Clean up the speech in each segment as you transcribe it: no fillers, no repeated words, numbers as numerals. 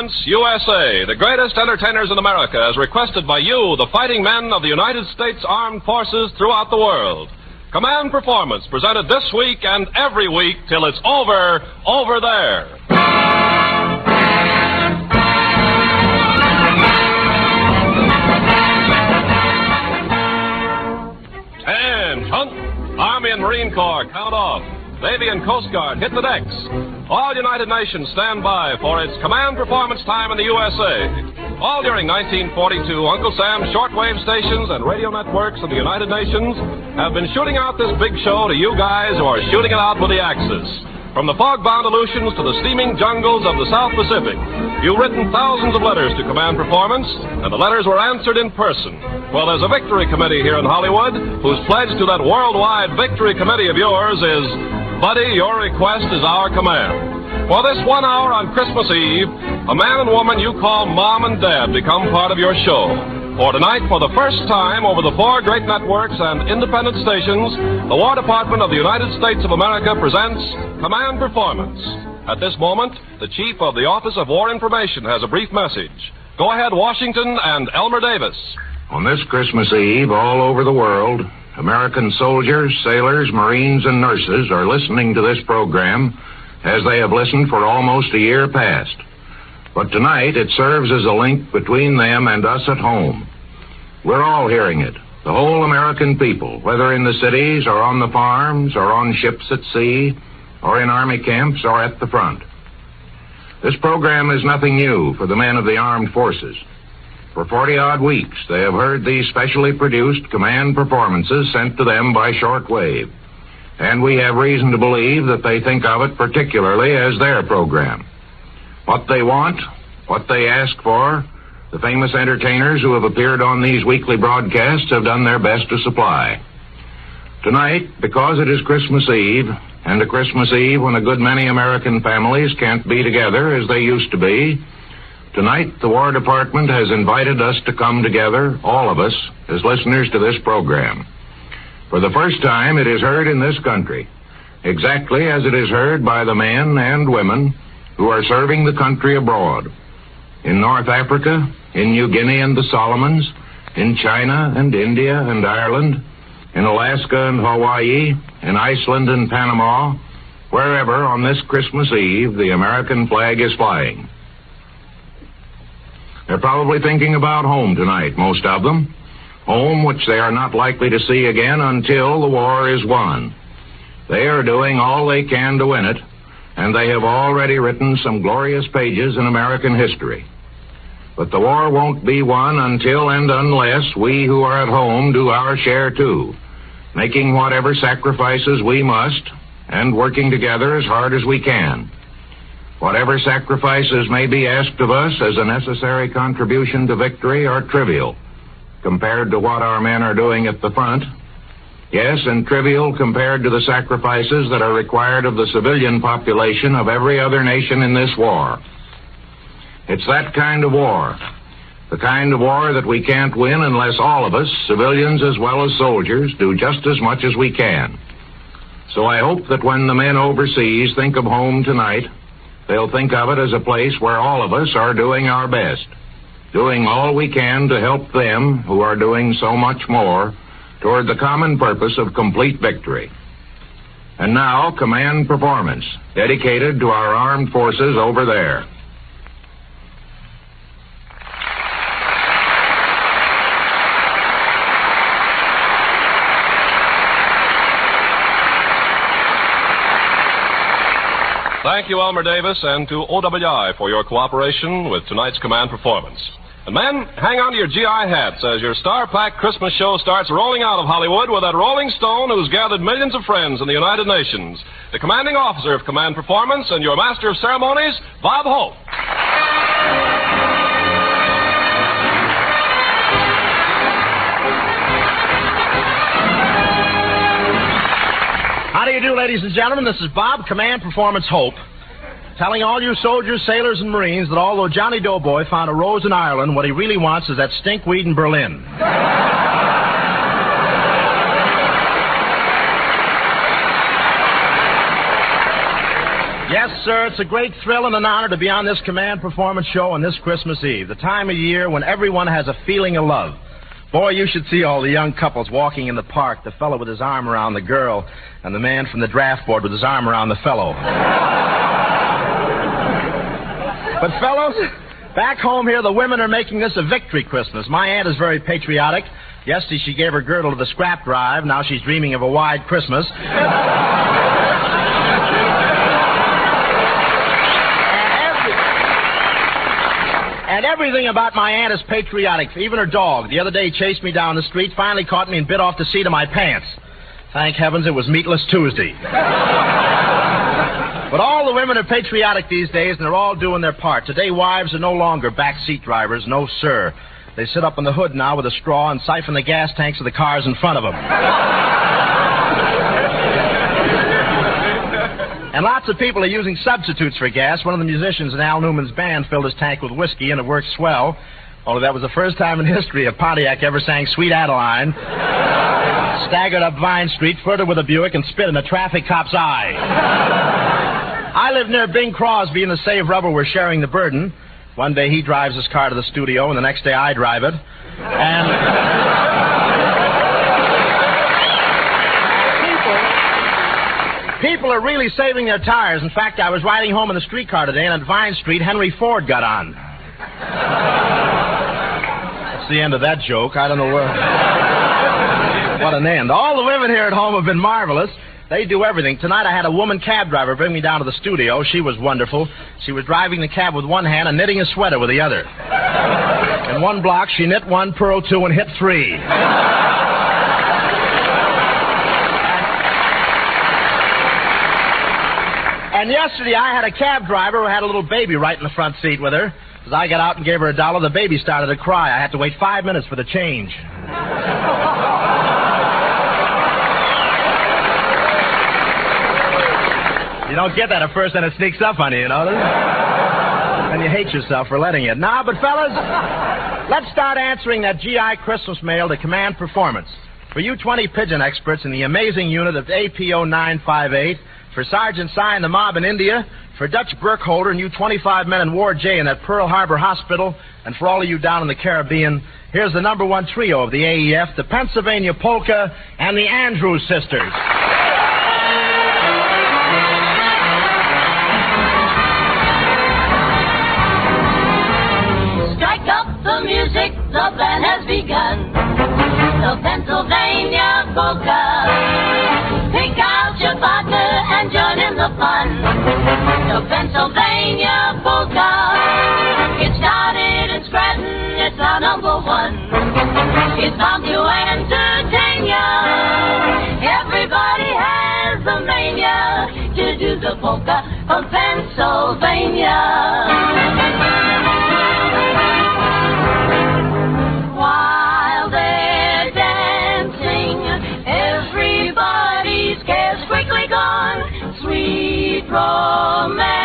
Performance USA, the greatest entertainers in America, as requested by you, the fighting men of the United States Armed Forces throughout the world. Command Performance, presented this week and every week till it's over there. Attention! Army and Marine Corps, count off. Navy and Coast Guard, hit the decks. All United Nations stand by for its command performance time in the USA. All during 1942, Uncle Sam's shortwave stations and radio networks of the United Nations have been shooting out this big show to you guys who are shooting it out with the Axis. From the fog-bound Aleutians to the steaming jungles of the South Pacific, you've written thousands of letters to Command Performance, and the letters were answered in person. Well, there's a victory committee here in Hollywood whose pledge to that worldwide victory committee of yours is, buddy, your request is our command. For this 1 hour on Christmas Eve, a man and woman you call Mom and Dad become part of your show. For tonight, for the first time over the 4 great networks and independent stations, the War Department of the United States of America presents Command Performance. At this moment, the Chief of the Office of War Information has a brief message. Go ahead, Washington and Elmer Davis. On this Christmas Eve, all over the world, American soldiers, sailors, Marines, and nurses are listening to this program as they have listened for almost a year past. But tonight, it serves as a link between them and us at home. We're all hearing it, the whole American people, whether in the cities or on the farms or on ships at sea or in army camps or at the front. This program is nothing new for the men of the armed forces. For 40-odd weeks, they have heard these specially produced command performances sent to them by shortwave. And we have reason to believe that they think of it particularly as their program. What they want, what they ask for, the famous entertainers who have appeared on these weekly broadcasts have done their best to supply. Tonight, because it is Christmas Eve, and a Christmas Eve when a good many American families can't be together as they used to be, tonight the War Department has invited us to come together, all of us, as listeners to this program. For the first time, it is heard in this country, exactly as it is heard by the men and women who are serving the country abroad. In North Africa, in New Guinea and the Solomons, in China and India and Ireland, in Alaska and Hawaii, in Iceland and Panama, wherever on this Christmas Eve the American flag is flying. They're probably thinking about home tonight, most of them. Home which they are not likely to see again until the war is won. They are doing all they can to win it, and they have already written some glorious pages in American history. But the war won't be won until and unless we who are at home do our share too, making whatever sacrifices we must and working together as hard as we can. Whatever sacrifices may be asked of us as a necessary contribution to victory are trivial compared to what our men are doing at the front. Yes, and trivial compared to the sacrifices that are required of the civilian population of every other nation in this war. It's that kind of war, the kind of war that we can't win unless all of us, civilians as well as soldiers, do just as much as we can. So I hope that when the men overseas think of home tonight, they'll think of it as a place where all of us are doing our best, doing all we can to help them who are doing so much more toward the common purpose of complete victory. And now, Command Performance, dedicated to our armed forces over there. Thank you, Elmer Davis, and to OWI for your cooperation with tonight's Command Performance. And men, hang on to your GI hats as your star-packed Christmas show starts rolling out of Hollywood with that Rolling Stone who's gathered millions of friends in the United Nations, the commanding officer of Command Performance and your master of ceremonies, Bob Hope. How do you do, ladies and gentlemen? This is Bob, Command Performance Hope, telling all you soldiers, sailors, and Marines that although Johnny Doughboy found a rose in Ireland, what he really wants is that stinkweed in Berlin. Yes, sir, it's a great thrill and an honor to be on this command performance show on this Christmas Eve, the time of year when everyone has a feeling of love. Boy, you should see all the young couples walking in the park, the fellow with his arm around the girl, and the man from the draft board with his arm around the fellow. But, fellows, back home here, the women are making this a victory Christmas. My aunt is very patriotic. Yesterday, she gave her girdle to the scrap drive. Now she's dreaming of a wide Christmas. And everything about my aunt is patriotic, even her dog. The other day, he chased me down the street, finally caught me and bit off the seat of my pants. Thank heavens it was Meatless Tuesday. But all the women are patriotic these days, and they're all doing their part. Today, wives are no longer backseat drivers. No, sir. They sit up in the hood now with a straw and siphon the gas tanks of the cars in front of them. And lots of people are using substitutes for gas. One of the musicians in Al Newman's band filled his tank with whiskey, and it worked swell. Only that was the first time in history a Pontiac ever sang Sweet Adeline, staggered up Vine Street, flirted with a Buick, and spit in a traffic cop's eye. I live near Bing Crosby, and to save rubber, we're sharing the burden. One day he drives his car to the studio, and the next day I drive it. And people are really saving their tires. In fact, I was riding home in the streetcar today, and at Vine Street, Henry Ford got on. That's the end of that joke. I don't know where. What an end. All the women here at home have been marvelous. They do everything. Tonight I had a woman cab driver bring me down to the studio. She was wonderful. She was driving the cab with one hand and knitting a sweater with the other. In one block, she knit one, purled two, and hit three. And yesterday I had a cab driver who had a little baby right in the front seat with her. As I got out and gave her $1, the baby started to cry. I had to wait 5 minutes for the change. You don't get that at first, and it sneaks up on you, you know? And you hate yourself for letting it. Now, but fellas, let's start answering that GI Christmas mail to Command Performance. For you 20 pigeon experts in the amazing unit of APO 958, for Sergeant Sy and the mob in India, for Dutch Burkholder and you 25 men in Ward J in that Pearl Harbor Hospital, and for all of you down in the Caribbean, here's the #1 trio of the AEF, the Pennsylvania Polka, and the Andrews Sisters. Strike up the music, the band has begun. The Pennsylvania Polka. Pick out your partner and join in the fun. The Pennsylvania Polka. It started in Scranton, it's our #1. It's bound to entertain ya. Everybody has the mania to do the polka from Pennsylvania. While they're dancing, everybody's cares quickly gone. Sweet romancing,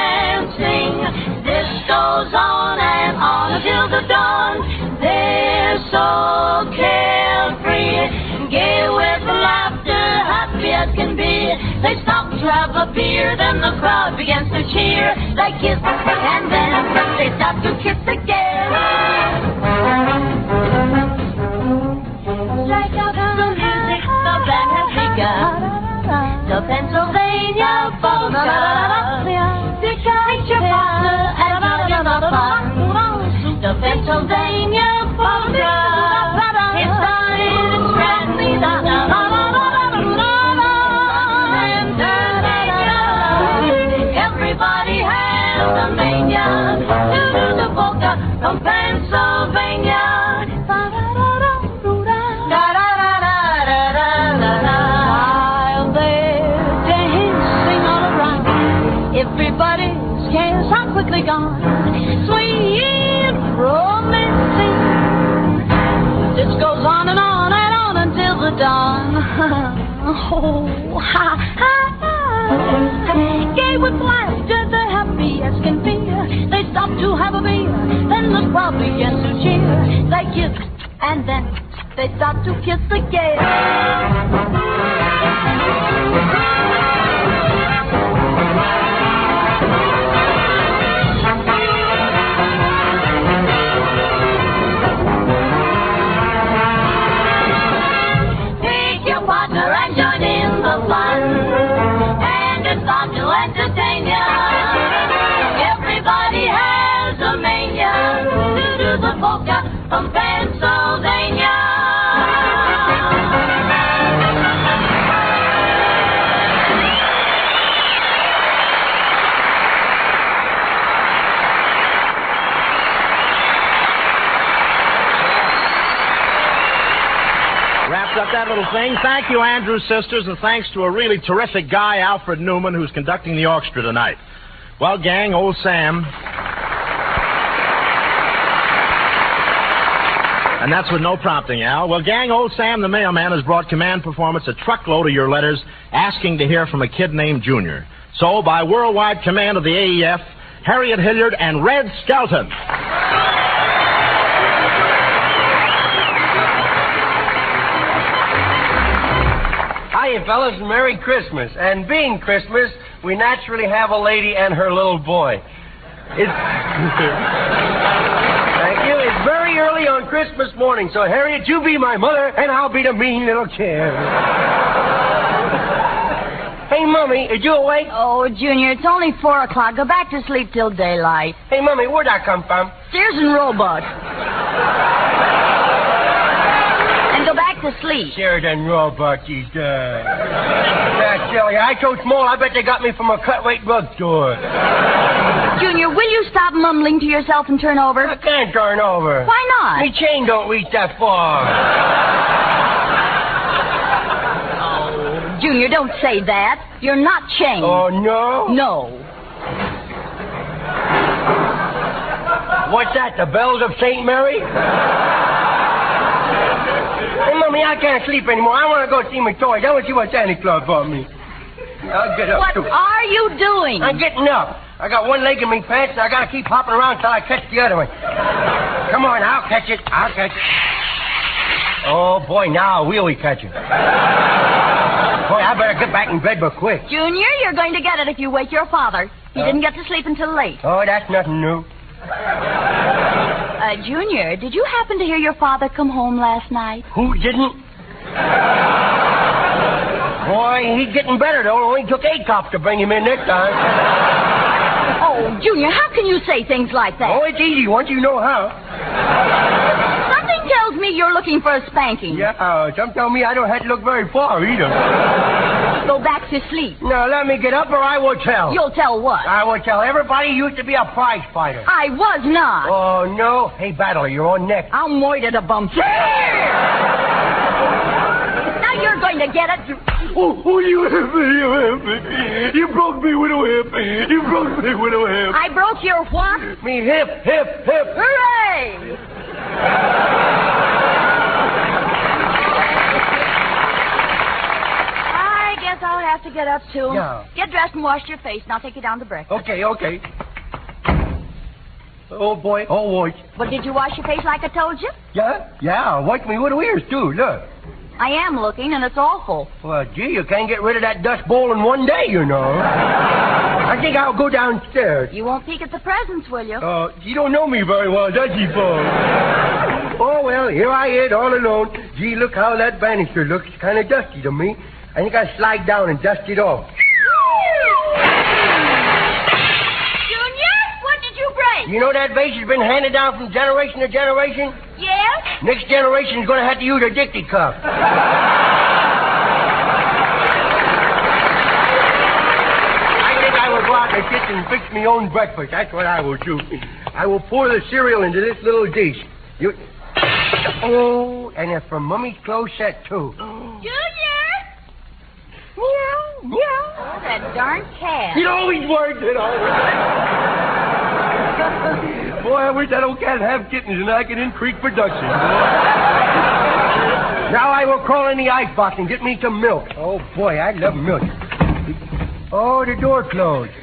this goes on and on until the dawn. They're so carefree, gay with laughter, happy as can be. They stop to have a beer, then the crowd begins to cheer. They kiss and then they stop to kiss again. Strike out the music, the band has begun. The Pennsylvania Polka. Pick out your partner and join in the fun. The Pennsylvania Polka. It started in Scranton, everybody has a mania to do the polka from Pennsylvania. Everybody's cares are quickly gone. Sweet romancing. This goes on and on and on until the dawn. Oh, ha, ha, ha. Gay with laughter, the happy as can be. They stop to have a beer, then the crowd begins to cheer. They kiss, and then they stop to kiss again. thing. Thank you, Andrews Sisters, and thanks to a really terrific guy, Alfred Newman, who's conducting the orchestra tonight. Well, gang, old Sam... And that's with no prompting, Al. Well, gang, old Sam the mailman has brought Command Performance a truckload of your letters asking to hear from a kid named Junior. So, by worldwide command of the AEF, Harriet, Hilliard, and Red Skelton. Hiya, fellas, and Merry Christmas. And being Christmas, we naturally have a lady and her little boy. Thank you. It's very early on Christmas morning, so Harriet, you be my mother, and I'll be the mean little kid. Hey, Mummy, is you awake? Oh, Junior, it's only 4 o'clock. Go back to sleep till daylight. Hey, Mummy, where'd that come from? Sears and Roebuck. And go back to sleep. Sears and Roebuck, he's That's silly. I so small, I bet they got me from a cut-weight drugstore. Junior, will you stop mumbling to yourself and turn over? I can't turn over. Why not? My chain don't reach that far. Oh, Junior, don't say that. You're not chained. Oh, no? No. What's that, the bells of St. Mary? Hey, Mummy, I can't sleep anymore. I want to go see my toys. I want to see what Santa Claus bought me. I'll get up, What too. are you doing? I'm getting up. I got one leg in my pants, and I got to keep hopping around till I catch the other one. Come on, I'll catch it. I'll catch it. Oh, boy, now I'll really catch it. Boy, I better get back in bed but quick. Junior, you're going to get it if you wake your father. He didn't get to sleep until late. Oh, that's nothing new. Junior, did you happen to hear your father come home last night? Who didn't? Boy, he's getting better, though. It only took 8 cops to bring him in this time. Oh, Junior, how can you say things like that? Oh, it's easy once you know how. Something tells me you're looking for a spanking. Yeah, some tell me I don't have to look very far, either. Go back to sleep. Now, let me get up or I will tell. You'll tell what? I will tell everybody you used to be a prize fighter. I was not. Oh, no? Hey, Battler, you're on next. I'll moit a bump. Now you're going to get it. Oh, you hit me, you hit me. You broke me with a whip. You broke me with a whip. I broke your what? Me hip. Hooray! I guess I'll have to get up, too. Yeah. Get dressed and wash your face, and I'll take you down to breakfast. Okay. Oh, boy. But did you wash your face like I told you? Yeah. Wipe me with the ears, too. Look. I am looking, and it's awful. Well, gee, you can't get rid of that dust bowl in one day, you know. I think I'll go downstairs. You won't peek at the presents, will you? You don't know me very well, does he, Paul? Oh, well, here I is, all alone. Gee, look how that banister looks. It's kind of dusty to me. I think I'll slide down and dust it off. Junior, what did you break? You know that vase has been handed down from generation to generation? Yes? Next generation's going to have to use a dicty cup. I think I will go out in the kitchen and fix my own breakfast. That's what I will do. I will pour the cereal into this little dish. Oh, and it's from Mummy's clothes set, too. Junior! Meow. Oh, that darn cat. It always works, Boy, I wish that old cat had kittens and I could increase production. Now I will crawl in the icebox and get me some milk. Oh, boy, I love milk. Oh, the door closed.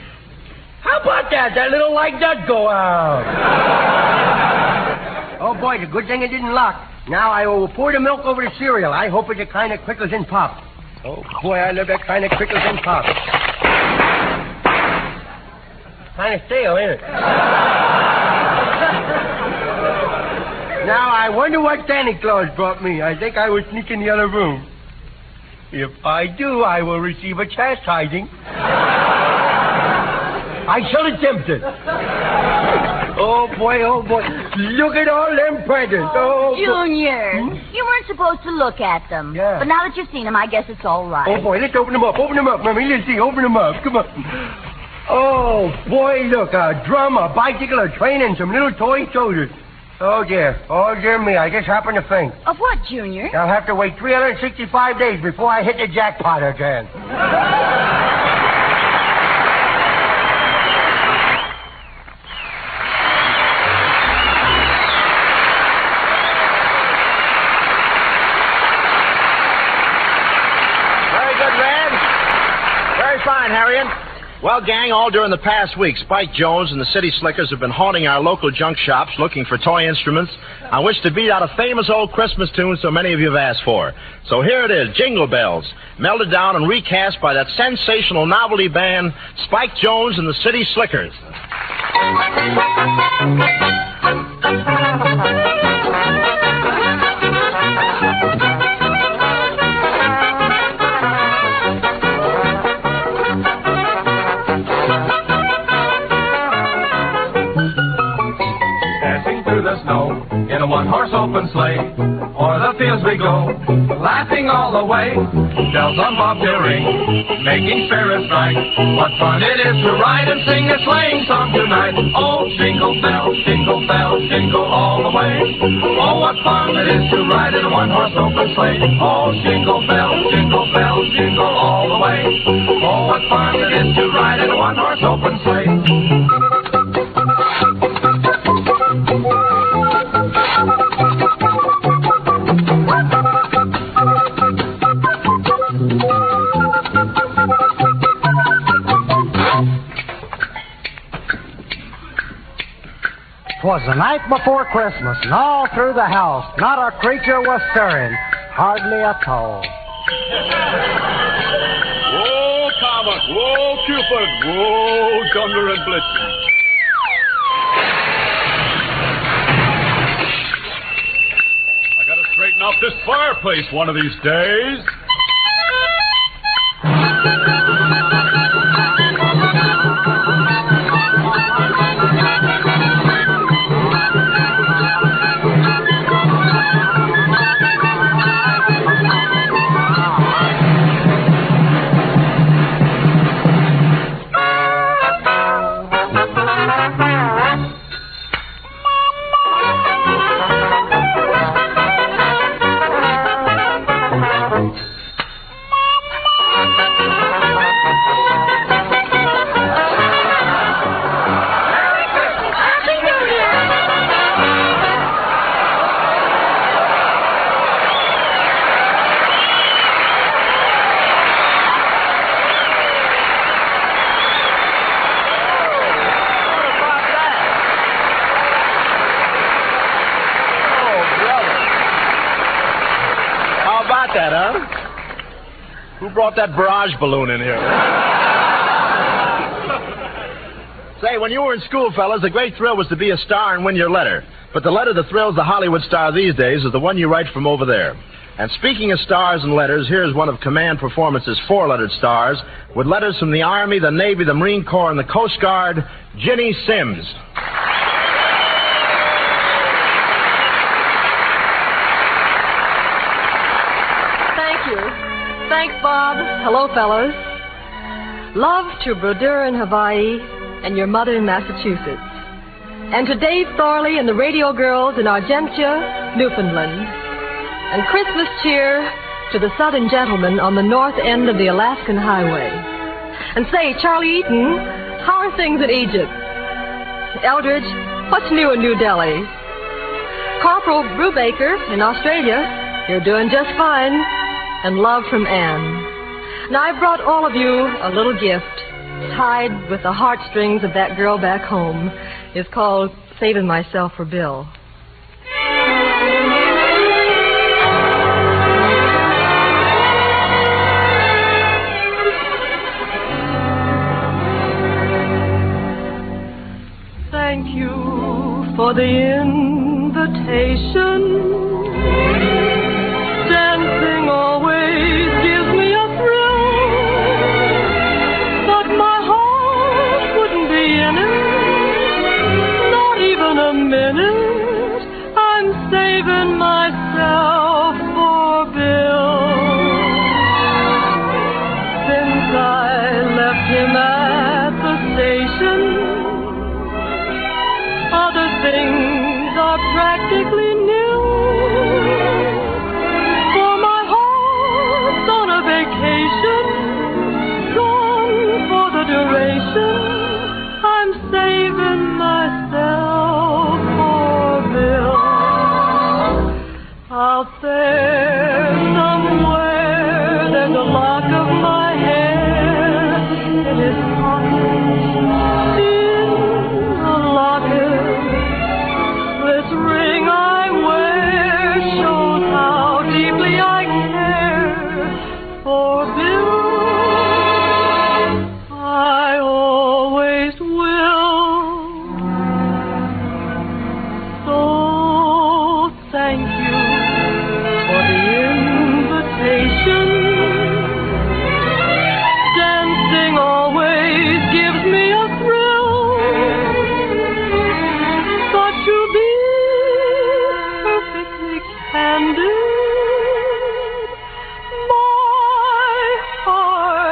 How about that? That little light does go out. Oh, boy, it's a good thing it didn't lock. Now I will pour the milk over the cereal. I hope it's a kind of crickles and pop. Oh, boy, I love that kind of crickles and pop. Kind of stale, ain't it? Now, I wonder what Santa Claus brought me. I think I will sneak in the other room. If I do, I will receive a chastising. I shall attempt it. Oh, boy. Look at all them presents. Oh, Junior, you weren't supposed to look at them. Yeah. But now that you've seen them, I guess it's all right. Oh, boy, let's open them up. Mommy. Let's see. Open them up. Come on. Oh, boy, look. A drum, a bicycle, a train, and some little toy soldiers. Oh, dear me, I just happened to think. Of what, Junior? I'll have to wait 365 days before I hit the jackpot again. Very good, Red. Very fine, Harriet. Well, gang, all during the past week, Spike Jones and the City Slickers have been haunting our local junk shops looking for toy instruments on which to beat out a famous old Christmas tune so many of you have asked for. So here it is, Jingle Bells, melted down and recast by that sensational novelty band, Spike Jones and the City Slickers. The snow in a one-horse open sleigh. O'er the fields we go, laughing all the way. Bells on bobtail ring, making spirits bright. What fun it is to ride and sing a sleighing song tonight. Oh, jingle bells, jingle all the way. Oh, what fun it is to ride in a one-horse open sleigh. Oh, jingle bells, jingle all the way. Oh, what fun it is to ride in a one-horse open sleigh. Twas the night before Christmas, and all through the house, not a creature was stirring, hardly a toe. Whoa, Comet, whoa, Cupid, whoa, Thunder and Blitzen. I gotta straighten out this fireplace one of these days. Who brought that barrage balloon in here? Say, when you were in school, fellas, the great thrill was to be a star and win your letter. But the letter that thrills the Hollywood star these days is the one you write from over there. And speaking of stars and letters, here's one of Command Performance's four-lettered stars with letters from the Army, the Navy, the Marine Corps, and the Coast Guard, Ginny Sims. Thanks, Bob. Hello, fellows. Love to Brodeur in Hawaii and your mother in Massachusetts. And to Dave Thorley and the radio girls in Argentia, Newfoundland. And Christmas cheer to the Southern gentlemen on the north end of the Alaskan highway. And say, Charlie Eaton, how are things in Egypt? Eldridge, what's new in New Delhi? Corporal Brubaker in Australia, you're doing just fine. And love from Anne. Now, I brought all of you a little gift tied with the heartstrings of that girl back home. It's called Saving Myself for Bill. Thank you for the invitation. Dancing always gives me a thrill, but my heart wouldn't be in it, not even a minute. I'm saving myself for Bill. Since I left him at the station, other things are precious.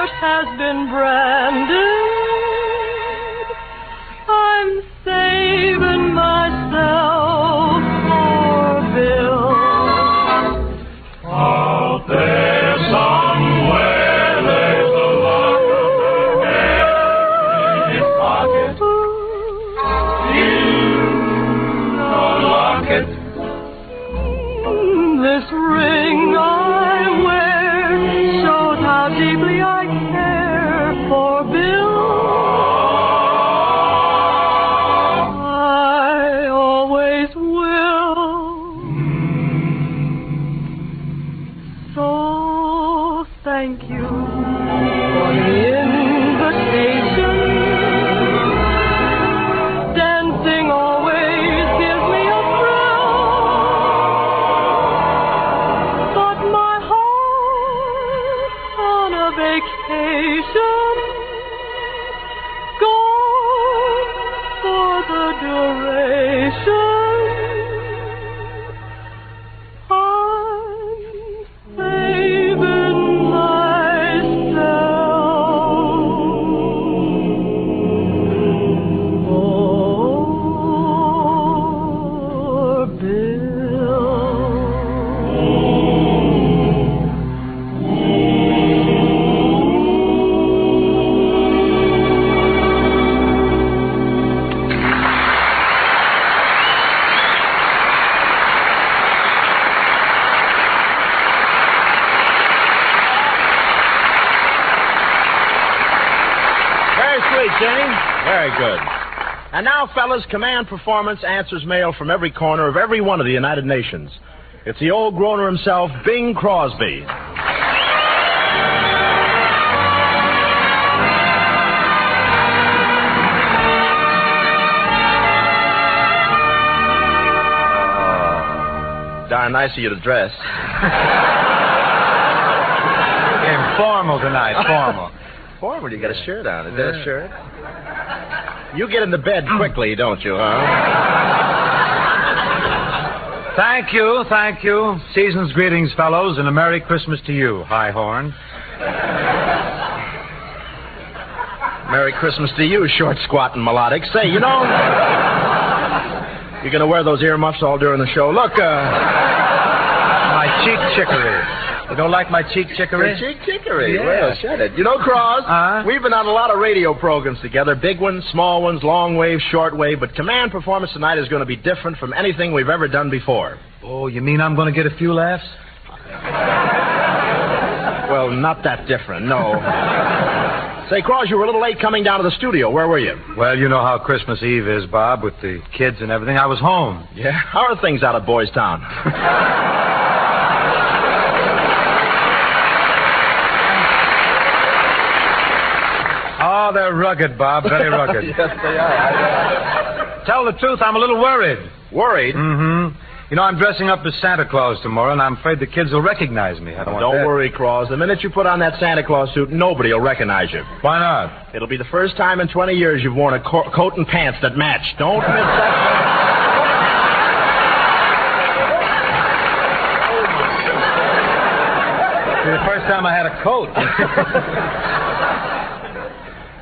heart has been branded. I'm saving myself for Bill. Out there somewhere there's a lock in his pocket. In the locket. This ring I wear shows how deeply I care for Bill. I always will. So thank you for the invitation. Dancing always gives me a thrill. But my heart's on a vacation, gone for the duration. I'm saving myself for Bill. Very sweet, Ginny. Very good. And now, fellas, Command Performance answers mail from every corner of every one of the United Nations. It's the old groaner himself, Bing Crosby. Darn nice of you to dress. Formal tonight, formal. Formal, you got a shirt on. Is that a shirt? You get into bed quickly, don't you, huh? Thank you, thank you. Season's greetings, fellows, and a Merry Christmas to you, High Horn. Merry Christmas to you, short, squat, and melodic. Say, you know, you're going to wear those earmuffs all during the show. Look, My cheek chicory. You don't like my cheek chicory? cheek chicory. Yeah. Well, shut it. You know, Cross, we've been on a lot of radio programs together, big ones, small ones, long wave, short wave, but Command Performance tonight is going to be different from anything we've ever done before. Oh, you mean I'm going to get a few laughs? Well, not that different, no. Say, Cross, you were a little late coming down to the studio. Where were you? Well, you know how Christmas Eve is, Bob, with the kids and everything. I was home. Yeah? How are things out at Boys Town? Oh, they're rugged, Bob, very rugged. Yes, they are. Tell the truth, I'm a little worried. Worried? Mm-hmm. You know, I'm dressing up as Santa Claus tomorrow, and I'm afraid the kids will recognize me. I don't want Don't that. worry, Cross. The minute you put on that Santa Claus suit, nobody will recognize you. Why not? It'll be the first time in 20 years you've worn a coat and pants that match. Don't miss that. It's the first time I had a coat.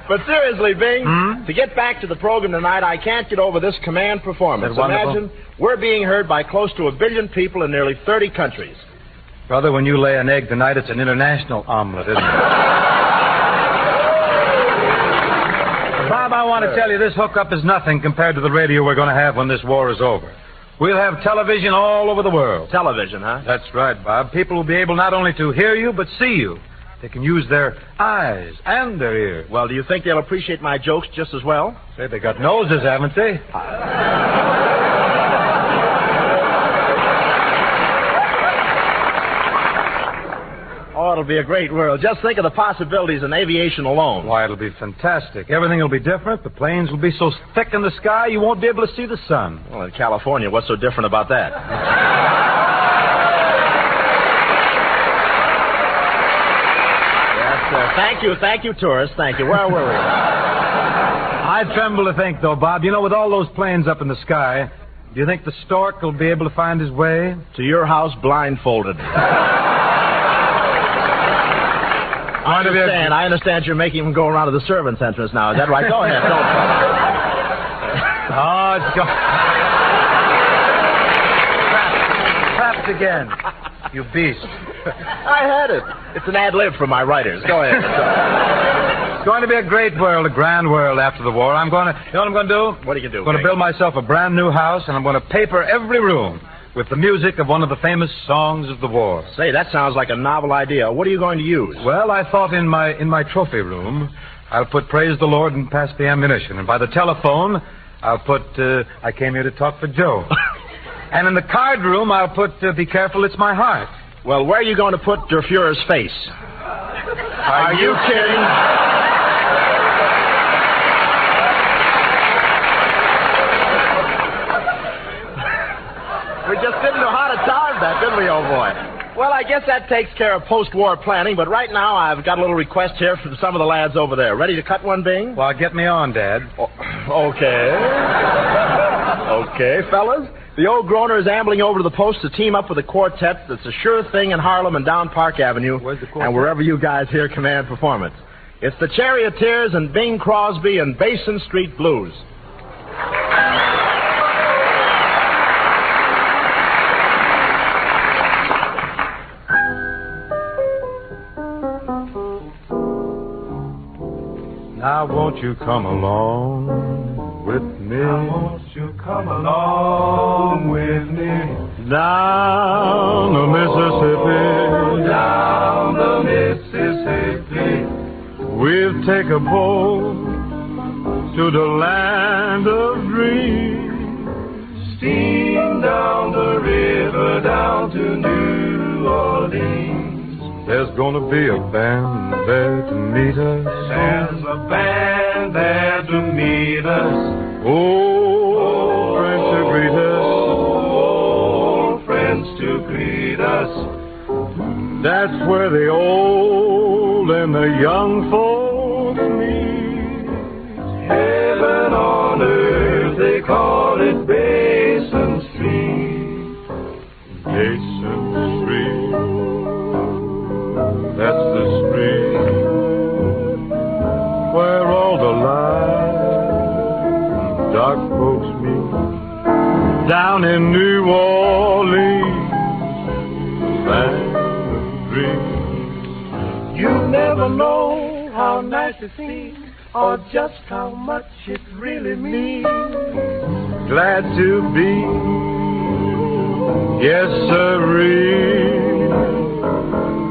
But seriously, Bing, to get back to the program tonight, I can't get over this Command Performance. Imagine we're being heard by close to 1 billion people in nearly 30 countries. Brother, when you lay an egg tonight, it's an international omelet, isn't it? Bob, I want to tell you this hookup is nothing compared to the radio we're going to have when this war is over. We'll have television all over the world. Television, huh? That's right, Bob. People will be able not only to hear you, but see you. They can use their eyes and their ears. Well, do you think they'll appreciate my jokes just as well? Say, they got noses, haven't they? Oh, it'll be a great world. Just think of the possibilities in aviation alone. Why, it'll be fantastic. Everything will be different. The planes will be so thick in the sky you won't be able to see the sun. Well, in California, what's so different about that? Thank you, tourists. Thank you. Where were we? I tremble to think, though, Bob. You know, with all those planes up in the sky, do you think the stork will be able to find his way? To your house blindfolded. I understand you're making him go around to the servants' entrance now. Is that right? Go ahead. Oh, it's going... Trapped again. You beast. I had it. It's an ad lib from my writers. Go ahead. It's going to be a great world, a grand world after the war. You know what I'm going to do? What are you going to do? I'm going to build myself a brand new house, and I'm going to paper every room with the music of one of the famous songs of the war. Say, that sounds like a novel idea. What are you going to use? Well, I thought in my trophy room, I'll put Praise the Lord and Pass the Ammunition. And by the telephone, I'll put I Came Here to Talk for Joe. And in the card room, I'll put Be Careful, It's My Heart. Well, where are you going to put Der Fuhrer's face? Are you kidding? We just didn't know how to time that, didn't we, old boy? Well, I guess that takes care of post-war planning, but right now I've got a little request here from some of the lads over there. Ready to cut one, Bing? Well, get me on, Dad. Oh, okay. Okay, fellas. The old groaner is ambling over to the post to team up with a quartet that's a sure thing in Harlem and down Park Avenue. Where's the quartet? And wherever you guys hear command performance. It's the Charioteers and Bing Crosby and Basin Street Blues. Now won't you come along with me? Now won't you come along with me? Down the Mississippi. Down the Mississippi. We'll take a boat to the land of dreams. Steam down the river down to New Orleans. There's gonna be a band there to meet us. There's a band there to meet us. Oh, friends to greet us. Oh, friends to greet us. That's where the old and the young folks meet. Heaven on earth, they call it Basin Street. Basin Street. That's the street where all the light and dark folks meet. Down in New Orleans, land of dreams. You never know how nice it seems, or just how much it really means. Glad to be, yes sirree,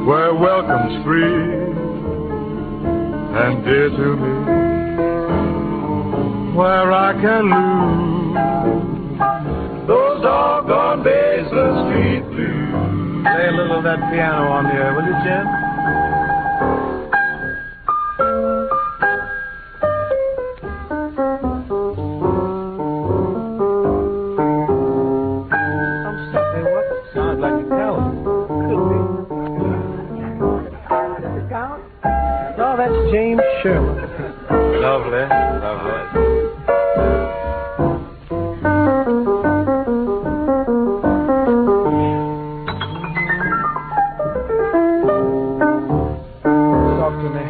where welcome's free and dear to me, where I can lose those doggone Basin Street blues. Play a little of that piano on the air, will you, Jim? Sounds like a calendar. Could be. Oh, that's James Sherman. Lovely, lovely. Talk to me.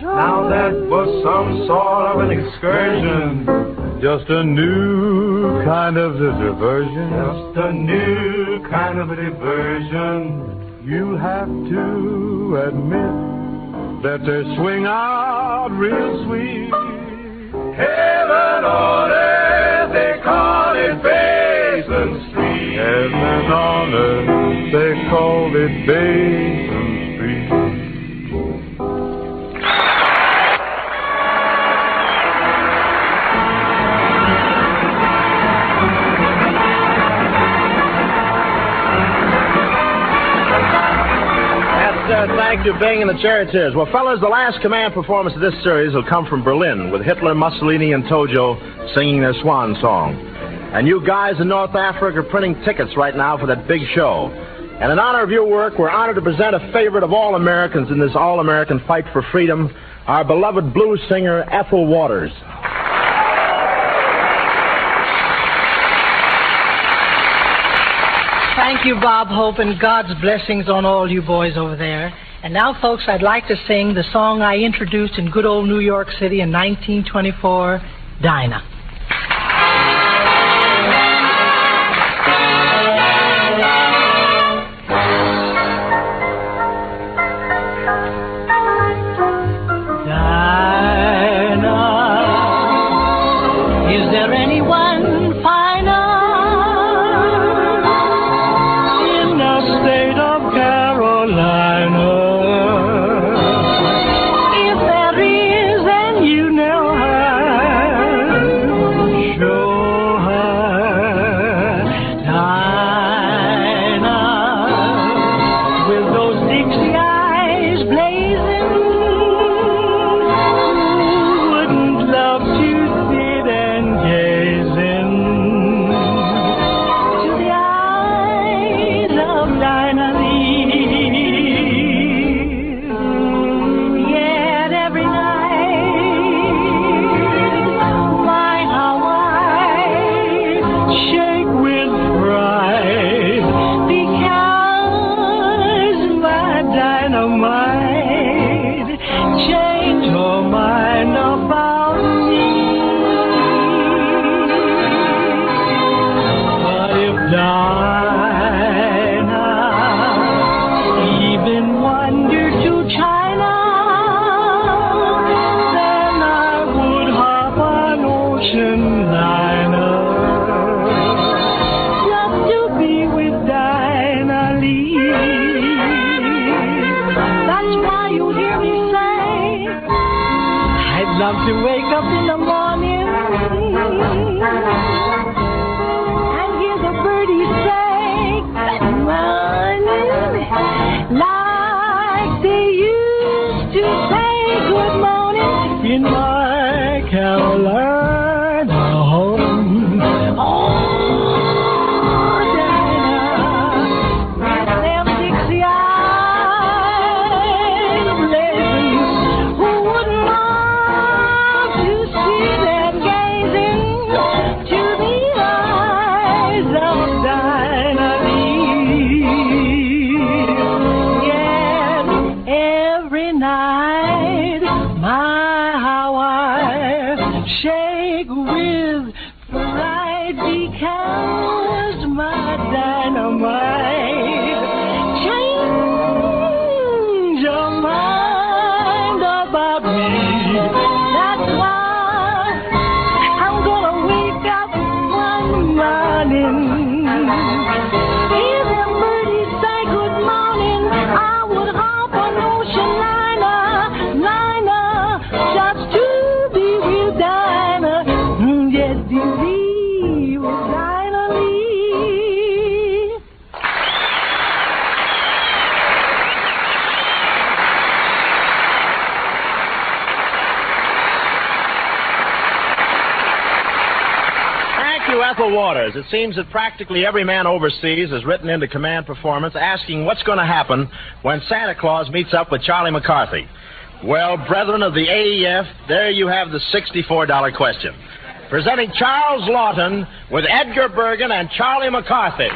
Now that was some sort of an excursion. Just a new kind of a diversion. Just a new kind of a diversion. You have to admit that they swing out real sweet. Heaven on earth, they call it Basin Street. Heaven on earth, they call it Basin Street. Thank you, Bing and the Charioteers. Well, fellas, the last command performance of this series will come from Berlin, with Hitler, Mussolini, and Tojo singing their swan song. And you guys in North Africa are printing tickets right now for that big show. And in honor of your work, we're honored to present a favorite of all Americans in this all-American fight for freedom, our beloved blues singer, Ethel Waters. Thank you, Bob Hope, and God's blessings on all you boys over there. And now, folks, I'd like to sing the song I introduced in good old New York City in 1924, Dinah. Dinah, is there anyone finer? To wake up in the morning and hear the birdies say good morning, like they used to say good morning in my Carolina home. Oh, Dinah, with them Dixie eyes blazing, who wouldn't love to see them gazing to the eyes of Dinah Lee. Yes, every night, my how I shake with pride because my dynamite change your mind about me. That's why I'm gonna wake up one morning. Hear them birdies say good morning. I would hop on ocean liner, just to be with Dinah. Yes, to be with Dinah Lee. Thank you, Ethel Waters. It seems that practically every man overseas has written into Command Performance asking what's going to happen when Santa Claus meets up with Charlie McCarthy. Well, brethren of the AEF, there you have the $64 question. Presenting Charles Lawton with Edgar Bergen and Charlie McCarthy.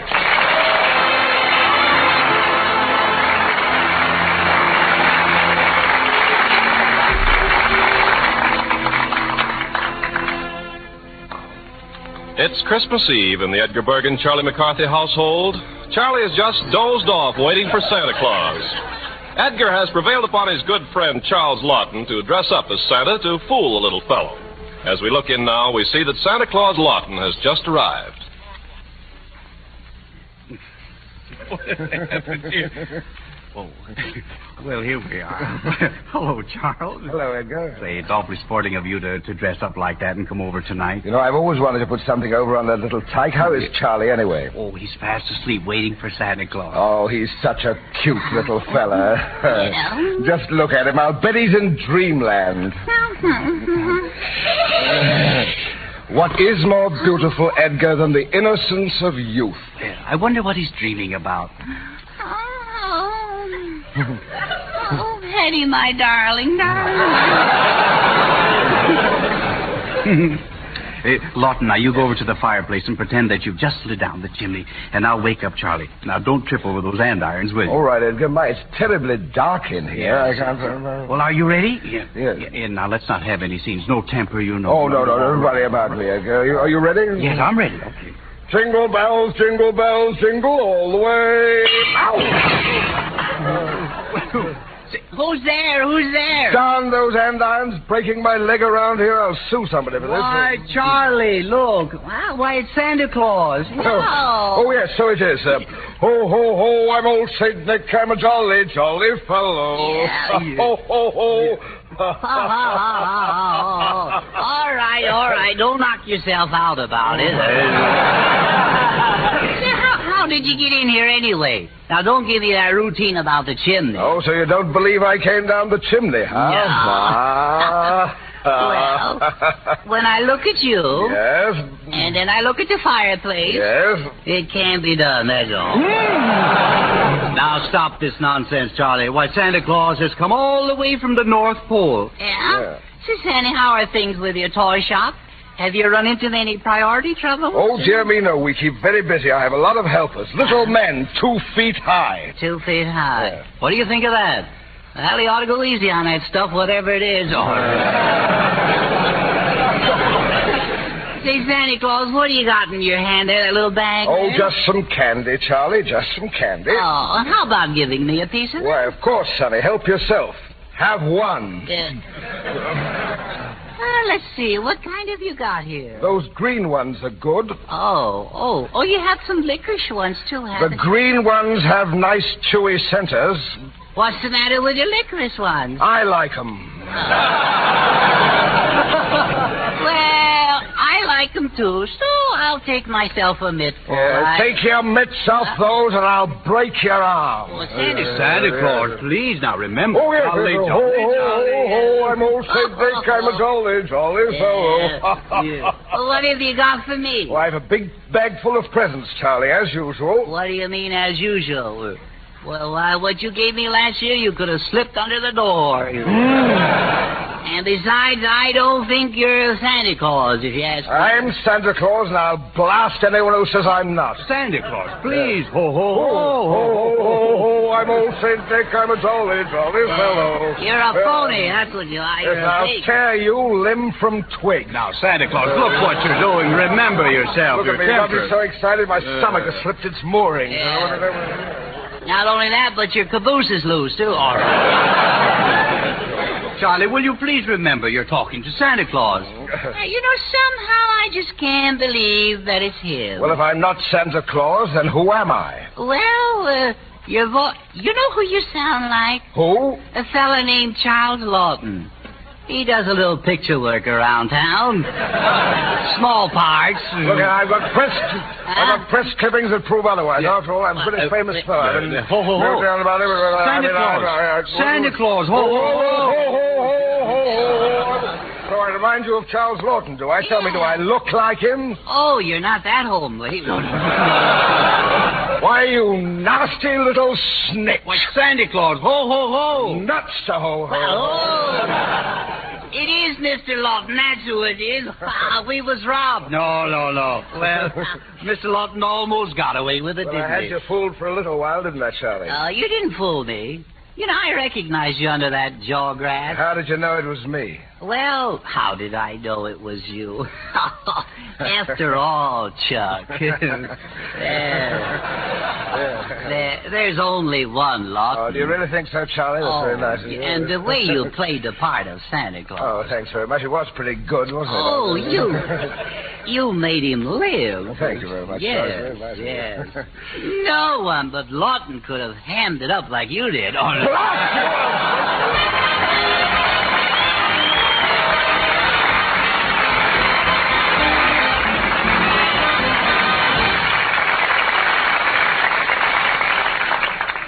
It's Christmas Eve in the Edgar Bergen, Charlie McCarthy household. Charlie has just dozed off waiting for Santa Claus. Edgar has prevailed upon his good friend Charles Lawton to dress up as Santa to fool the little fellow. As we look in now, we see that Santa Claus Lawton has just arrived. Oh, well, here we are. Hello, Charles. Hello, Edgar. Say, it's awfully sporting of you to dress up like that and come over tonight. You know, I've always wanted to put something over on that little tyke. How is Charlie, anyway? Oh, he's fast asleep waiting for Santa Claus. Oh, he's such a cute little fella. Just look at him. I'll bet he's in dreamland. What is more beautiful, Edgar, than the innocence of youth? Yeah, I wonder what he's dreaming about. Hetty, my darling. Lawton, now you go over to the fireplace and pretend that you've just slid down the chimney, and I'll wake up Charlie. Now, don't trip over those andirons, will you? All right, Edgar. It's terribly dark in here. Yes. I can't... Well, are you ready? Yeah. Yes. Yeah, now, let's not have any scenes. No temper, you know. Oh, no, don't worry about me, Edgar. Are you ready? Yes, I'm ready. Okay. Jingle bells, jingle all the way. Ow! Who's there? Who's there? Darn those andirons, breaking my leg around here. I'll sue somebody for this. Why, Charlie, look. Wow, why, it's Santa Claus. No. Oh, yes, so it is. Ho, ho, ho, I'm old St. Nick. I'm a jolly, jolly fellow. Yeah. Ho, ho, ho. All right. Don't knock yourself out about it. How did you get in here anyway? Now, don't give me that routine about the chimney. Oh, so you don't believe I came down the chimney, huh? No. Well, when I look at you... Yes? And then I look at the fireplace... Yes? It can't be done, that's all. Now, stop this nonsense, Charlie. Why, Santa Claus has come all the way from the North Pole. Yeah? So, Sandy, how are things with your toy shop? Have you run into any priority trouble? Oh, dear me, no. We keep very busy. I have a lot of helpers. Little men, 2 feet high. 2 feet high. What do you think of that? Well, you ought to go easy on that stuff, whatever it is. Say, Santa Claus, what do you got in your hand there, that little bag? Oh, there? just some candy, Charlie, just some candy. Oh, and how about giving me a piece of it? Why, of course, Sonny. Help yourself. Have one. Let's see. What kind have you got here? Those green ones are good. Oh, you have some licorice ones, too, haven't The green ones have nice, chewy centers. What's the matter with your licorice ones? I like them. Well, I like them, too, so I'll take myself a mitt for it. Take your mitts off those, and I'll break your arm. Well, Santa Claus, please, now remember. Oh, yes. Jolly, Ho, jolly, ho, jolly. ho, ho, I'm old St. Nick. I'm a jolly, jolly fellow. Well, what have you got for me? Well, I have a big bag full of presents, Charlie, as usual. What do you mean, as usual? Well, what you gave me last year, you could have slipped under the door. And besides, I don't think you're Santa Claus, if you ask me. I'm Santa Claus, and I'll blast anyone who says I'm not. Santa Claus, please. Ho, ho, ho, ho, ho, ho. I'm old St. Nick. I'm a jolly, jolly fellow. You're a phony, that's what you are. You're a I'll fake. tear you limb from twig. Now, Santa Claus, look what you're doing. Remember yourself. Look at me. I've been so excited, my stomach has slipped its moorings. Not only that, but your caboose is loose, too. All right. Charlie, will you please remember you're talking to Santa Claus? Somehow I just can't believe that it's him. Well, if I'm not Santa Claus, then who am I? Well, you know who you sound like? Who? A fella named Charles Lawton. He does a little picture work around town. Small parts. Look, I've got press clippings that prove otherwise. Yeah. After all, I'm a pretty famous fellow. Ho, ho, ho. Santa Claus. Ho, ho, ho. So I remind you of Charles Lawton, do I? Tell me, do I look like him? Oh, you're not that homely. Why, you nasty little snitch. Why, Santa Claus. Ho, ho, ho. Nuts to ho, ho. It is Mr. Lawton, that's who it is. We was robbed. No. Well, Mr. Lawton almost got away with it, didn't he? I had you fooled for a little while, didn't I, Charlie? You didn't fool me. You know, I recognized you under that jaw grass. How did you know it was me? Well, how did I know it was you? After all, Chuck, there's only one Lawton. Oh, do you really think so, Charlie? That's very nice of you. And the way you played the part of Santa Claus. Oh, thanks very much. It was pretty good, wasn't it? Oh, you made him live. Well, thank you very much. Yes. No one but Lawton could have hammed it up like you did.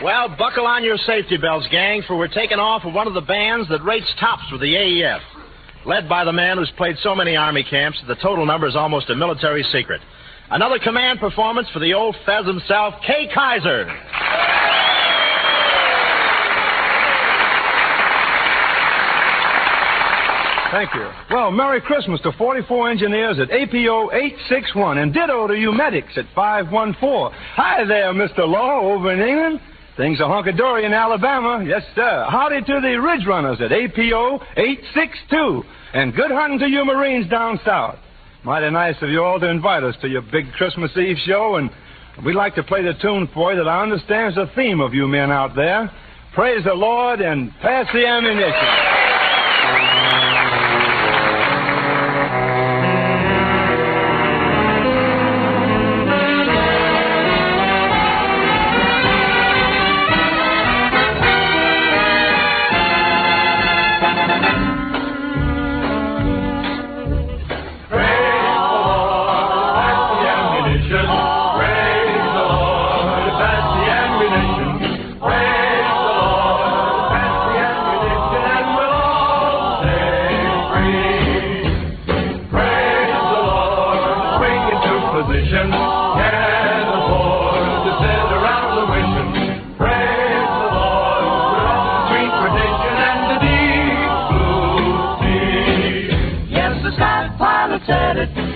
Well, buckle on your safety belts, gang, for we're taking off with one of the bands that rates tops with the AEF. Led by the man who's played so many Army camps that the total number is almost a military secret. Another command performance for the old Fez himself, Kay Kaiser. Thank you. Well, Merry Christmas to 44 engineers at APO 861, and ditto to you medics at 514. Hi there, Mr. Law, over in England. Things are hunky-dory in Alabama. Yes, sir. Howdy to the Ridge Runners at APO 862. And good hunting to you Marines down south. Mighty nice of you all to invite us to your big Christmas Eve show, and we'd like to play the tune for you that I understand is the theme of you men out there. Praise the Lord and pass the ammunition.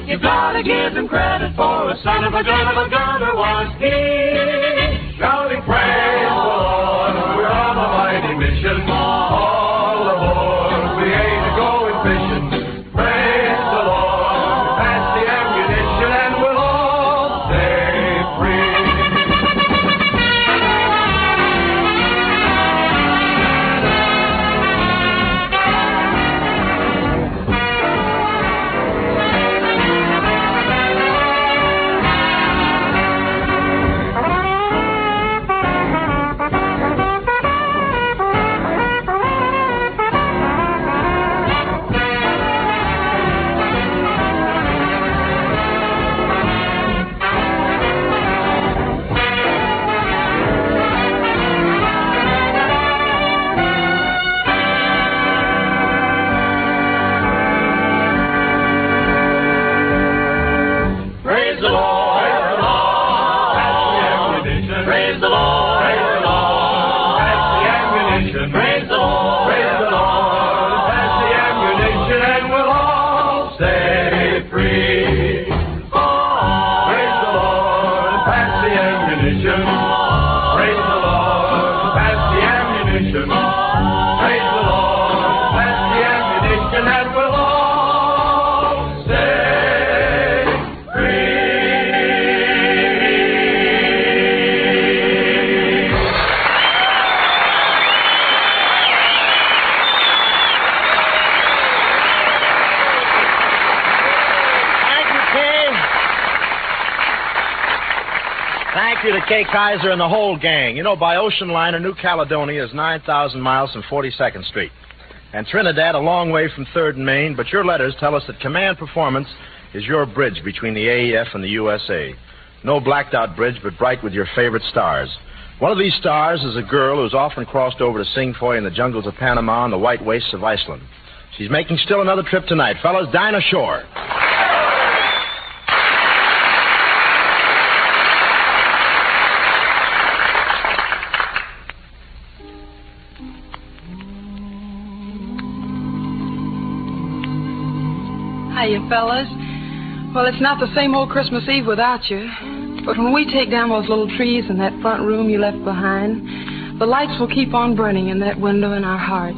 You've got to give him credit for a son of a gunner was he. Shouting praise the Lord, we're on a mighty mission. All aboard, we ain't a-going fishing. Praise the Lord, pass the ammunition and we'll all stay free. To Kay Kaiser and the whole gang. You know, by ocean liner, New Caledonia is 9,000 miles from 42nd Street. And Trinidad a long way from 3rd and Main, but your letters tell us that Command Performance is your bridge between the AEF and the USA. No blacked-out bridge, but bright with your favorite stars. One of these stars is a girl who's often crossed over to sing for you in the jungles of Panama and the white wastes of Iceland. She's making still another trip tonight. Fellas, Dinah Shore. Hiya, fellas. Well, it's not the same old Christmas Eve without you. But when we take down those little trees in that front room you left behind, the lights will keep on burning in that window in our hearts.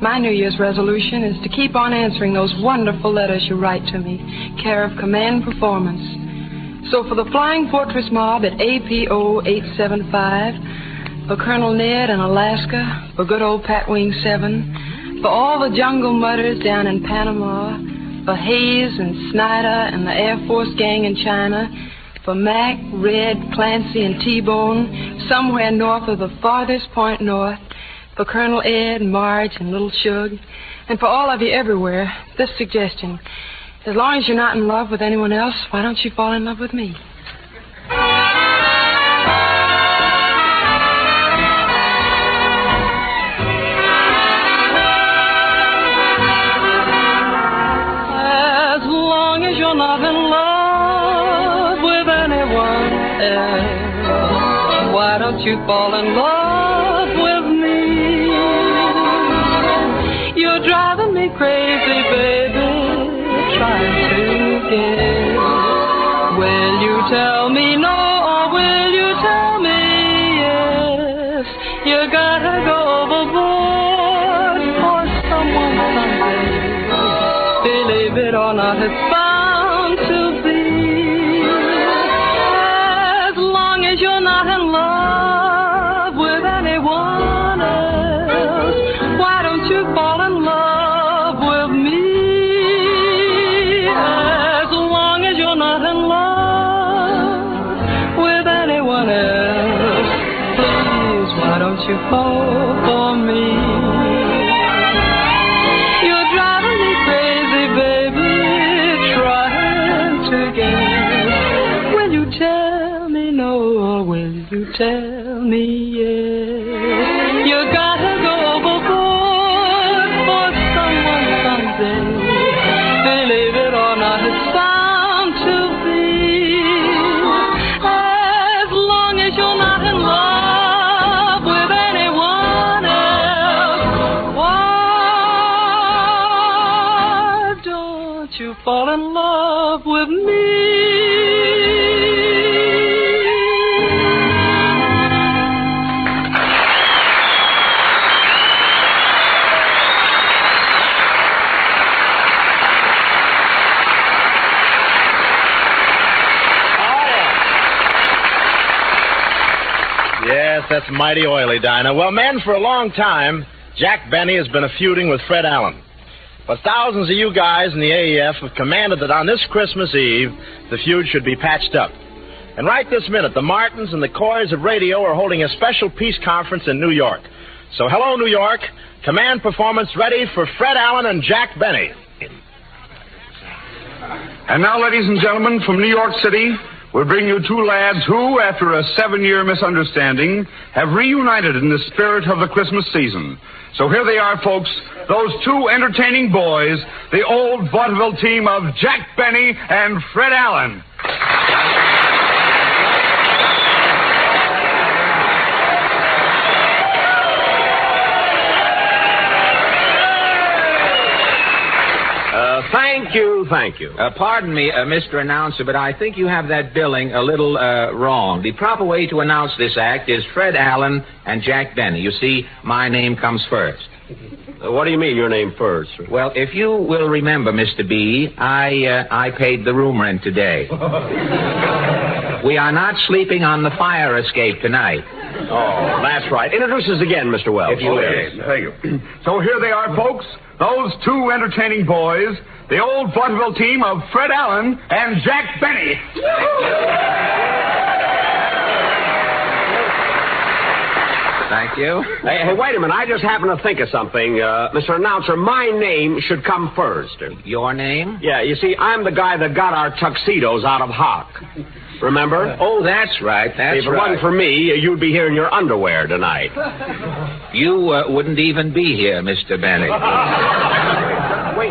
My New Year's resolution is to keep on answering those wonderful letters you write to me, care of Command Performance. So for the Flying Fortress Mob at APO 875, for Colonel Ned in Alaska, for good old Pat Wing 7, for all the jungle mudders down in Panama, for Hayes and Snyder and the Air Force gang in China, for Mac, Red, Clancy, and T-Bone, somewhere north of the farthest point north, for Colonel Ed, Marge, and Little Shug, and for all of you everywhere, this suggestion. As long as you're not in love with anyone else, why don't you fall in love with me? Not in love with anyone else, why don't you fall in love with me? You're driving me crazy. found to be. As long as you're not in love with anyone else, why don't you fall in love with me? As long as you're not in love with anyone else, please, why don't you fall for me? You're driving me crazy, baby, trying to guess. Will you tell me no, or will you tell me yes? You gotta go overboard for someone someday. Believe it or not, it's bound to be. As long as you're not in love with anyone else, why don't you fall in love with me? Yes, that's mighty oily, Dinah. Well, men, for a long time, Jack Benny has been feuding with Fred Allen. But thousands of you guys in the AEF have commanded that on this Christmas Eve, the feud should be patched up. And right this minute, the Martins and the Coys of radio are holding a special peace conference in New York. So hello, New York. Command performance ready for Fred Allen and Jack Benny. And now, ladies and gentlemen, from New York City, we'll bring you two lads who, after a 7-year misunderstanding, have reunited in the spirit of the Christmas season. So here they are, folks, those two entertaining boys, the old vaudeville team of Jack Benny and Fred Allen. Thank you. Pardon me, Mr. Announcer, but I think you have that billing a little wrong. The proper way to announce this act is Fred Allen and Jack Benny. You see, my name comes first. What do you mean, your name first? Well, if you will remember, Mr. B, I paid the room rent today. We are not sleeping on the fire escape tonight. Oh, that's right. Introduce us again, Mr. Wells. If you will. Thank you. So here they are, folks, those two entertaining boys, the old vaudeville team of Fred Allen and Jack Benny. Thank you. Hey, wait a minute. I just happened to think of something. Mr. Announcer, my name should come first. Your name? Yeah, you see, I'm the guy that got our tuxedos out of hock. Remember? Oh, that's right. If it wasn't for me, you'd be here in your underwear tonight. You wouldn't even be here, Mr. Benny.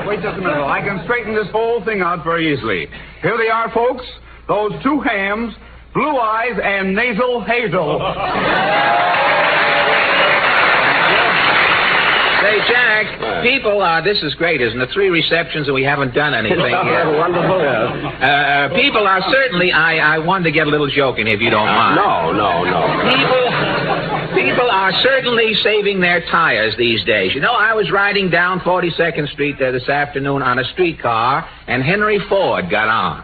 Wait just a minute. I can straighten this whole thing out very easily. Here they are, folks. Those two hams, Blue Eyes and Nasal Hazel. Say, Jack, people, this is great, isn't it? 3 receptions and we haven't done anything yet. Wonderful, yeah. People are certainly, I wanted to get a little joke in if you don't mind. No. People are certainly saving their tires these days. You know, I was riding down 42nd Street there this afternoon on a streetcar, and Henry Ford got on.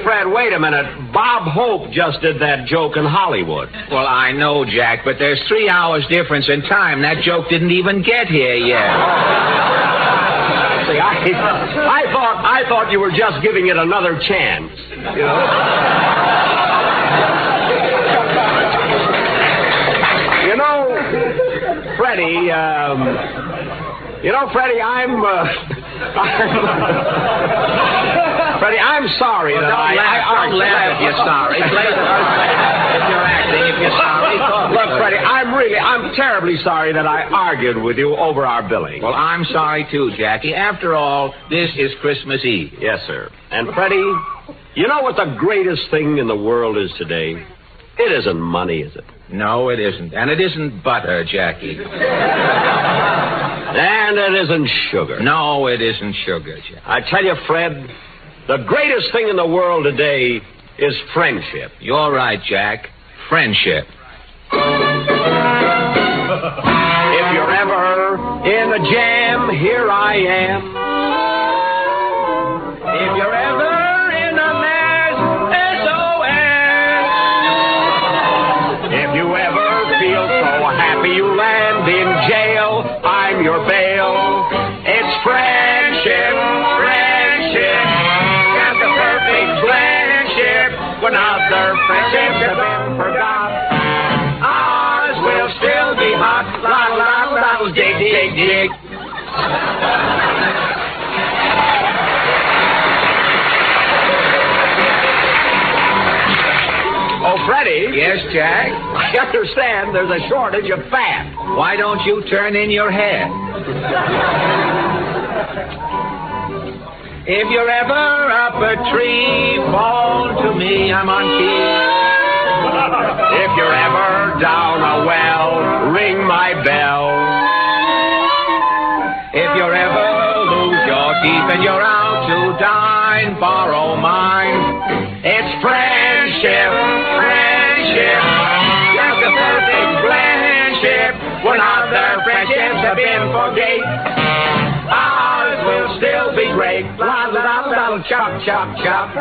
Fred, wait a minute. Bob Hope just did that joke in Hollywood. Well, I know, Jack, but there's 3 hours difference in time. That joke didn't even get here yet. See, I thought you were just giving it another chance. You know? Freddie, Freddie, I'm sorry that don't laugh if you're sorry. Play the if you're acting, if you're sorry. Look, Freddie, I'm terribly sorry that I argued with you over our billing. Well, I'm sorry, too, Jackie. After all, this is Christmas Eve. Yes, sir. And, Freddie, you know what the greatest thing in the world is today? It isn't money, is it? No, it isn't. And it isn't butter, Jackie. And it isn't sugar. No, it isn't sugar, Jackie. I tell you, Fred, the greatest thing in the world today is friendship. You're right, Jack. Friendship. If you're ever in a jam, here I am. If you're ever in a mess, SOS. If you ever feel so happy you land in jail, I'm your bail. It's friendship, friendship. Just a perfect friendship. When other friendships have been forgot, ours will still be hot. Lottle, lottle, lottle, dig, dig, dig. Oh, Freddie. Yes, Jack? I understand there's a shortage of fat. Why don't you turn in your head? If you're ever up a tree, phone to me, I'm on key. If you're ever down a well, ring my bell. If you're ever lose your teeth and you're out to dine, borrow mine. It's friendship, friendship, just a perfect friendship. When other friendships have been forgate, ours will still be great. Lottle, lottle, lottle, chop, chop, chop.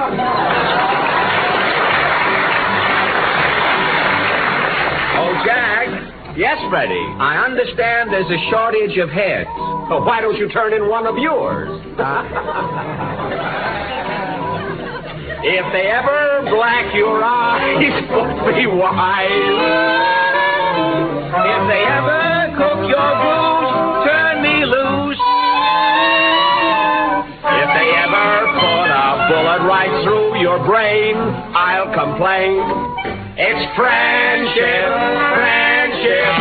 Oh, Jack. Yes, Freddie. I understand there's a shortage of heads. Well, why don't you turn in one of yours? If they ever black your eyes, be wise. If they ever cook your goose, turn me loose. If they ever put a bullet right through your brain, I'll complain. It's friendship, friendship,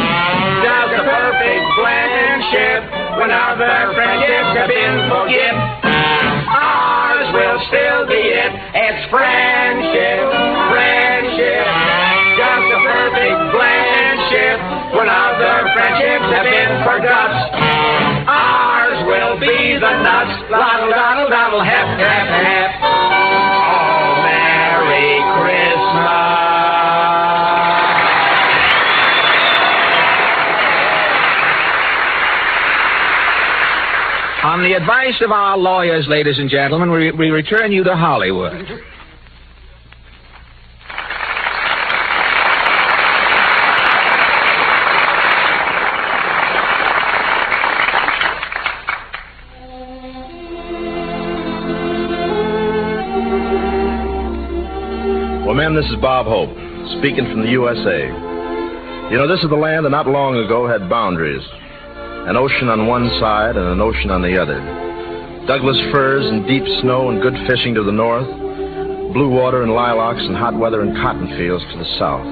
just a perfect friendship. When other friendships have been forget, ours will still be it. It's friendship, friendship, just a perfect friendship. When other friendships have been forgot, ours will be the nuts. Doddle, doddle, doddle, hep, hep, hep. Oh, Merry Christmas. On the advice of our lawyers, ladies and gentlemen, we return you to Hollywood. Well, ma'am, this is Bob Hope, speaking from the USA. You know, this is the land that not long ago had boundaries. An ocean on one side and an ocean on the other. Douglas firs and deep snow and good fishing to the north. Blue water and lilacs and hot weather and cotton fields to the south.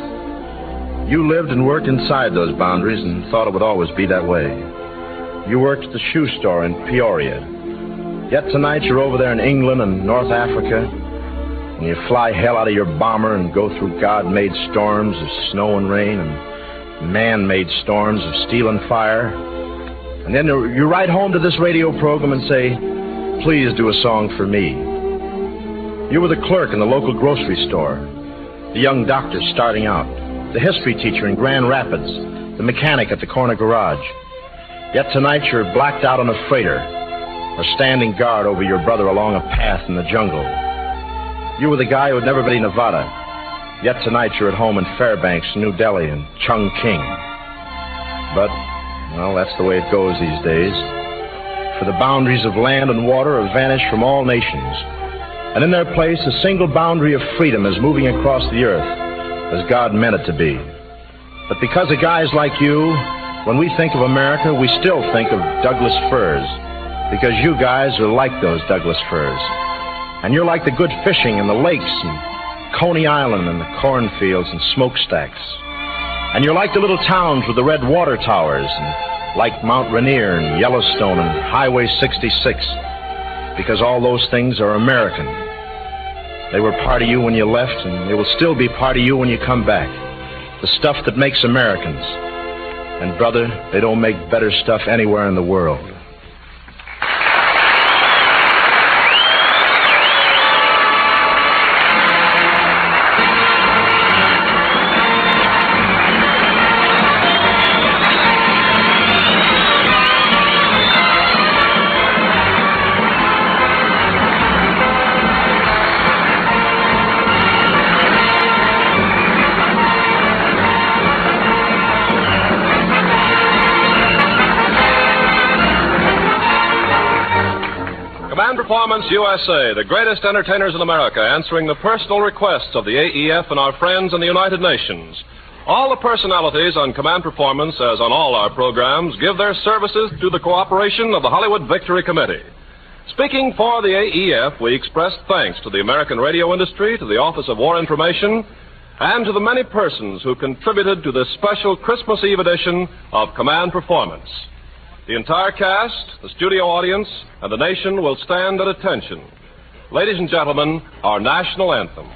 You lived and worked inside those boundaries and thought it would always be that way. You worked at the shoe store in Peoria. Yet tonight you're over there in England and North Africa, and you fly hell out of your bomber and go through God-made storms of snow and rain and man-made storms of steel and fire. And then you write home to this radio program and say, please do a song for me. You were the clerk in the local grocery store, the young doctor starting out, the history teacher in Grand Rapids, the mechanic at the corner garage. Yet tonight you're blacked out on a freighter or standing guard over your brother along a path in the jungle. You were the guy who had never been to Nevada. Yet tonight you're at home in Fairbanks, New Delhi, and Chongqing. But well, that's the way it goes these days. For the boundaries of land and water have vanished from all nations. And in their place, a single boundary of freedom is moving across the earth as God meant it to be. But because of guys like you, when we think of America, we still think of Douglas firs. Because you guys are like those Douglas firs. And you're like the good fishing in the lakes and Coney Island and the cornfields and smokestacks. And you're like the little towns with the red water towers, and like Mount Rainier and Yellowstone and Highway 66, because all those things are American. They were part of you when you left, and they will still be part of you when you come back. The stuff that makes Americans. And, brother, they don't make better stuff anywhere in the world. Performance USA, the greatest entertainers in America, answering the personal requests of the AEF and our friends in the United Nations. All the personalities on Command Performance, as on all our programs, give their services to the cooperation of the Hollywood Victory Committee. Speaking for the AEF, we express thanks to the American radio industry, to the Office of War Information, and to the many persons who contributed to this special Christmas Eve edition of Command Performance. The entire cast, the studio audience, and the nation will stand at attention. Ladies and gentlemen, our national anthem.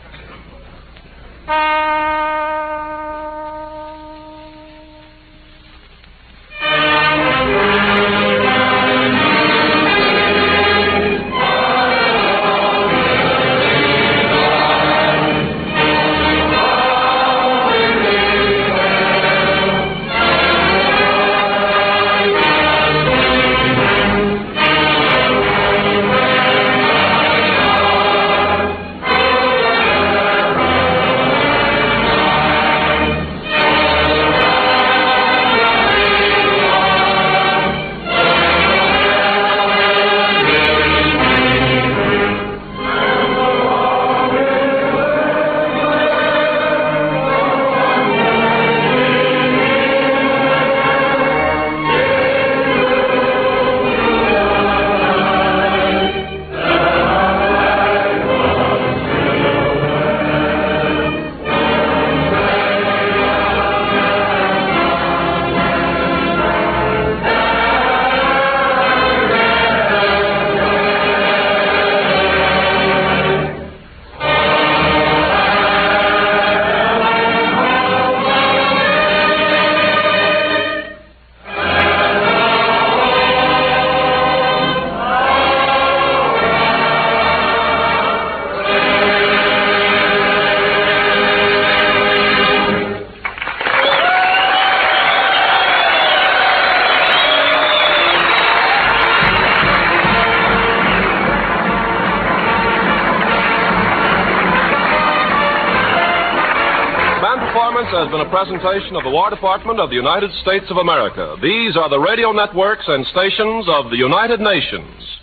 Has been a presentation of the War Department of the United States of America. These are the radio networks and stations of the United Nations.